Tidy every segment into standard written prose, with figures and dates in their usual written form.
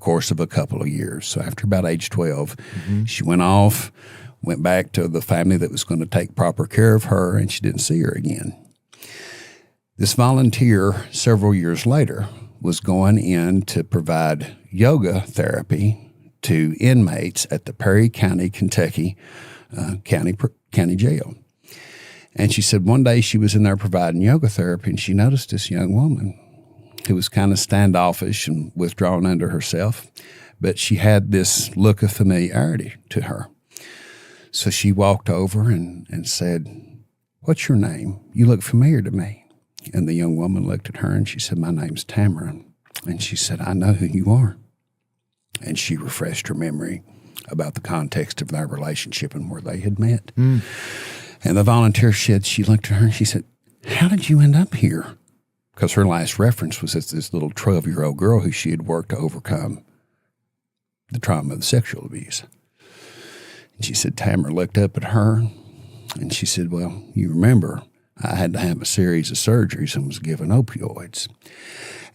course of a couple of years. So after about age 12, she went off, went back to the family that was going to take proper care of her, and she didn't see her again. This volunteer, several years later, was going in to provide yoga therapy to inmates at the Perry County, Kentucky county jail. And she said one day she was in there providing yoga therapy, and she noticed this young woman who was kind of standoffish and withdrawn under herself, but she had this look of familiarity to her. So she walked over and said, "What's your name? You look familiar to me." And the young woman looked at her and she said, "My name's Tamara." And she said, "I know who you are." And she refreshed her memory about the context of their relationship and where they had met. And the volunteer said, she looked at her and she said, "How did you end up here?" Because her last reference was this little 12-year-old girl who she had worked to overcome the trauma of the sexual abuse. And she said, Tamara looked up at her and she said, "Well, you remember I had to have a series of surgeries and was given opioids."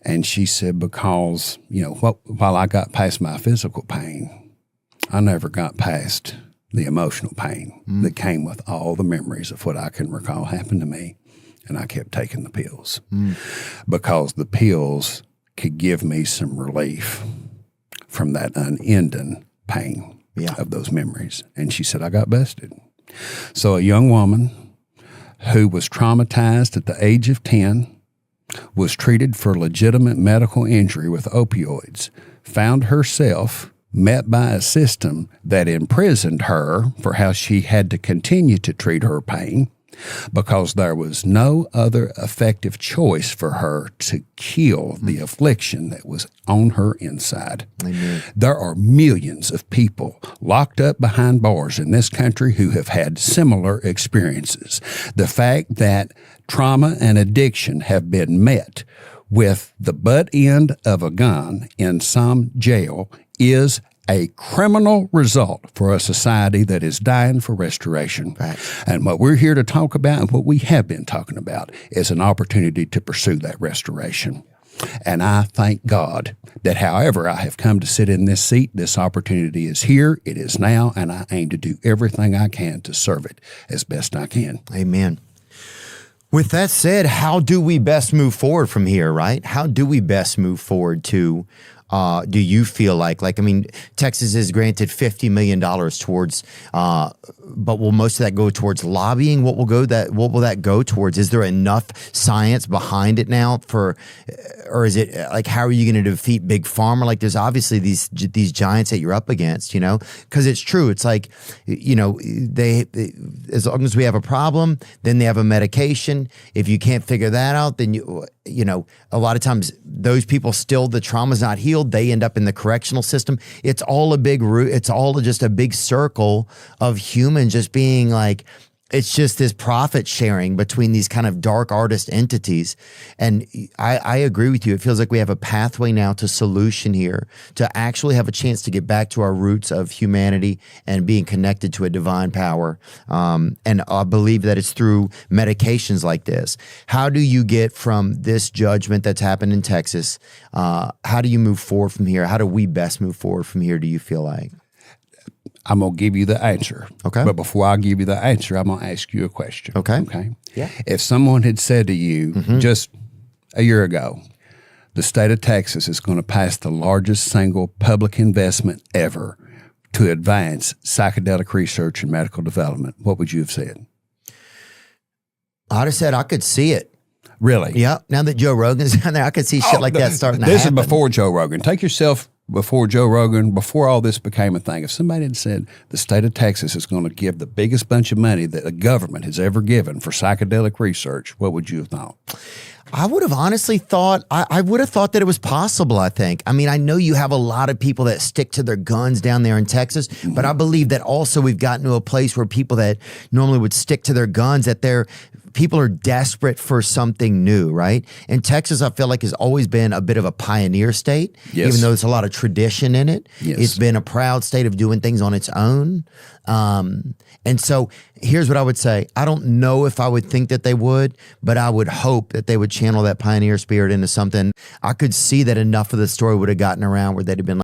And she said, because, while I got past my physical pain, I never got past the emotional pain that came with all the memories of what I can recall happened to me. And I kept taking the pills because the pills could give me some relief from that unending pain of those memories. And she said, I got busted. So a young woman who was traumatized at the age of 10, was treated for legitimate medical injury with opioids, found herself met by a system that imprisoned her for how she had to continue to treat her pain because there was no other effective choice for her to kill the affliction that was on her inside. Amen. There are millions of people locked up behind bars in this country who have had similar experiences. The fact that trauma and addiction have been met with the butt end of a gun in some jail is a criminal result for a society that is dying for restoration. Right. And what we're here to talk about and what we have been talking about is an opportunity to pursue that restoration. And I thank God that however I have come to sit in this seat, this opportunity is here, it is now, and I aim to do everything I can to serve it as best I can. Amen. With that said, how do we best move forward from here, right? How do we best move forward to do you feel like, Texas is granted $50 million towards, but will most of that go towards lobbying? What will that go towards? Is there enough science behind it now or is it how are you going to defeat big pharma? There's obviously these giants that you're up against, because it's true. It's they as long as we have a problem, then they have a medication. If you can't figure that out, then a lot of times those people still, the trauma's not healed. They end up in the correctional system. It's all a big root. It's all just a big circle of humans just being it's just this profit sharing between these kind of dark artist entities. And I agree with you. It feels like we have a pathway now to solution here, to actually have a chance to get back to our roots of humanity and being connected to a divine power. And I believe that it's through medications like this. How do you get from this judgment that's happened in Texas? How do you move forward from here? How do we best move forward from here, do you feel like? I'm going to give you the answer. Okay. But before I give you the answer, I'm going to ask you a question. Okay. Okay. Yeah. If someone had said to you just a year ago, the state of Texas is going to pass the largest single public investment ever to advance psychedelic research and medical development, what would you have said? I'd have said I could see it. Really? Yeah. Now that Joe Rogan's down there, I could see shit like that starting to happen. This is before Joe Rogan. Take yourself before Joe Rogan, before all this became a thing. If somebody had said the state of Texas is going to give the biggest bunch of money that the government has ever given for psychedelic research, what would you have thought? I would have honestly thought, I would have thought that it was possible, I think. I know you have a lot of people that stick to their guns down there in Texas, but I believe that also we've gotten to a place where people that normally would stick to their guns, that people are desperate for something new, right? And Texas, I feel like, has always been a bit of a pioneer state, even though there's a lot of tradition in it. Yes. It's been a proud state of doing things on its own. And so here's what I would say. I don't know if I would think that they would, but I would hope that they would channel that pioneer spirit into something. I could see that enough of the story would have gotten around where they'd have been like,